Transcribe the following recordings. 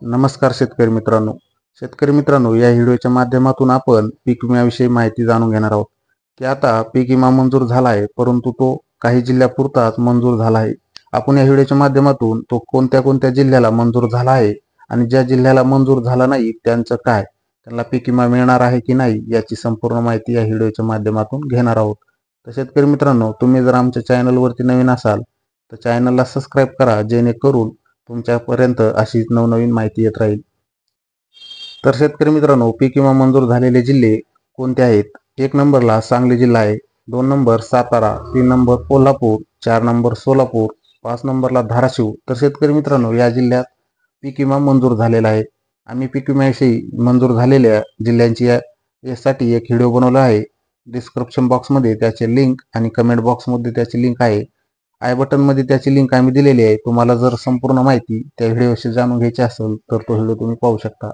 नमस्कार शेतकरी मित्रांनो, या व्हिडिओच्या माध्यमातून आपण पीक विम्याविषयी माहिती जाणून घेणार आहोत की आता पीक विमा मंजूर झाला आहे, परंतु तो काही जिल्ह्यापुरताच मंजूर झाला आहे. आपण या व्हिडिओच्या माध्यमातून तो कोणत्या कोणत्या जिल्ह्याला मंजूर झाला आहे आणि ज्या जिल्ह्याला मंजूर झाला नाही त्यांचं काय, त्यांना पीक विमा मिळणार आहे की नाही याची संपूर्ण माहिती या व्हिडिओच्या माध्यमातून घेणार आहोत. तर शेतकरी मित्रांनो, तुम्ही जर आमच्या चॅनलवरती नवीन असाल तर चॅनलला सबस्क्राईब करा, जेणेकरून तुमच्यापर्यंत अशी नवनवीन माहिती येत राहील. तर शेतकरी मित्रांनो, पीक विमा मंजूर झालेले जिल्हे कोणते आहेत? 1 नंबरला सांगली जिल्हा आहे, 2 number Satara, 3 number Kolhapur, 4 number Solapur, 5 नंबरला धाराशिव. तर शेतकरी मित्रांनो, या जिल्ह्यात पीक विमा मंजूर झालेला आहे. आम्ही पीक विम्याविषयी मंजूर झालेल्या जिल्ह्यांची यासाठी एक व्हिडिओ बनवला आहे. डिस्क्रिप्शन बॉक्समध्ये त्याचे लिंक आणि कमेंट बॉक्समध्ये त्याची लिंक आहे. आय बटन मध्ये त्याची लिंक आम्ही दिलेली आहे. तुम्हाला जर संपूर्ण माहिती त्या व्हिडिओविषयी जाणून घ्यायची असेल तर तो व्हिडिओ तुम्ही पाहू शकता.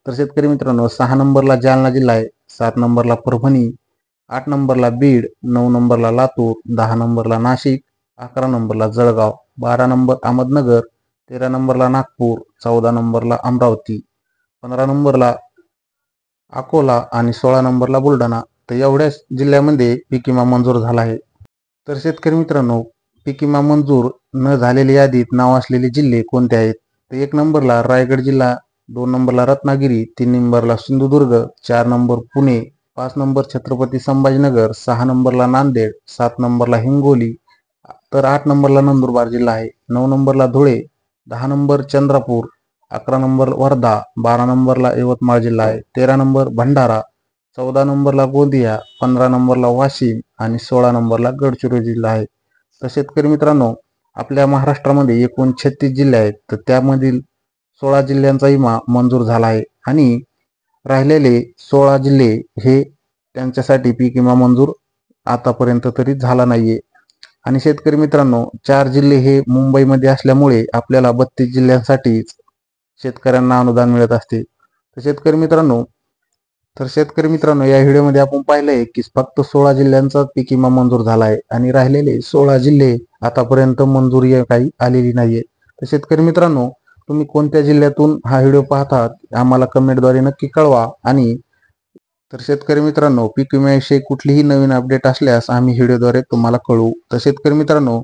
तर शेतकरी मित्रांनो, 6 नंबरला जालना जिल्हा आहे, 7 नंबरला परभणी, 8 नंबरला बीड, 9 नंबरला लातूर, 10 नंबरला नाशिक, 11 नंबरला जळगाव, 12 नंबर अहमदनगर, 13 नंबरला नागपूर, 14 नंबरला अमरावती, 15 नंबरला अकोला आणि 16 नंबरला बुलढाणा. तर एवढ्याच जिल्ह्यामध्ये पीक विमा मंजूर झाला आहे. तर शेतकरी मित्रांनो, पीक विमा मंजूर न झालेल्या यादीत नाव असलेले जिल्हे कोणते आहेत? तर 1 नंबरला रायगड जिल्हा, 2 नंबरला रत्नागिरी, 3 नंबरला सिंधुदुर्ग, 4 नंबर पुणे, 5 नंबर छत्रपती संभाजीनगर, 6 नंबरला नांदेड, 7 नंबरला हिंगोली, तर 8 नंबरला नंदुरबार जिल्हा आहे, 9 नंबरला धुळे, 10 नंबर चंद्रपूर, 11 नंबर वर्धा, 12 नंबरला यवतमाळ जिल्हा आहे, 13 नंबर भंडारा, 14 नंबरला गोंदिया, 15 नंबरला वाशिम आणि 16 नंबरला गडचिरोली जिल्हा आहे. तर शेतकरी मित्रांनो, आपल्या महाराष्ट्रामध्ये एकूण 36 जिल्हे आहेत. तर त्यामधील 16 जिल्ह्यांचा विमा मंजूर झाला आहे आणि राहिलेले 16 जिल्हे हे त्यांच्यासाठी पीक विमा मंजूर आतापर्यंत तरी झाला नाहीये. आणि शेतकरी मित्रांनो, 4 जिल्हे हे मुंबईमध्ये असल्यामुळे आपल्याला 32 जिल्ह्यांसाठीच शेतकऱ्यांना अनुदान मिळत असते. तर शेतकरी मित्रांनो, या व्हिडिओमध्ये आपण पाहिलंय की फक्त 16 जिल्ह्यांचा पीक विमा मंजूर झाला आहे आणि राहिलेले 16 जिल्हे आतापर्यंत मंजुरी काही आलेली नाहीये. तर शेतकरी मित्रांनो, तुम्ही कोणत्या जिल्ह्यातून हा व्हिडिओ पाहतात आम्हाला कमेंटद्वारे नक्की कळवा. आणि तर शेतकरी मित्रांनो, पीक विम्याविषयी कुठलीही नवीन अपडेट असल्यास आम्ही व्हिडिओद्वारे तुम्हाला कळवू. तर शेतकरी मित्रांनो,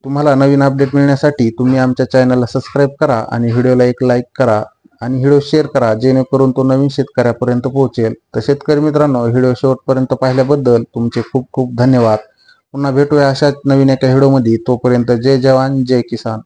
तुम्हाला नवीन अपडेट मिळण्यासाठी तुम्ही आमच्या चॅनलला सबस्क्राईब करा आणि व्हिडिओला एक लाईक करा आणि व्हिडिओ शेअर करा, जेणेकरून तो नवीन शेतकऱ्यापर्यंत पोहोचेल. तर शेतकरी मित्रांनो, व्हिडिओ शेवटपर्यंत पाहिल्याबद्दल तुमचे खूप खूप धन्यवाद. पुन्हा भेटूया अशाच नवीन एका व्हिडिओमध्ये. तोपर्यंत जय जवान जय किसान.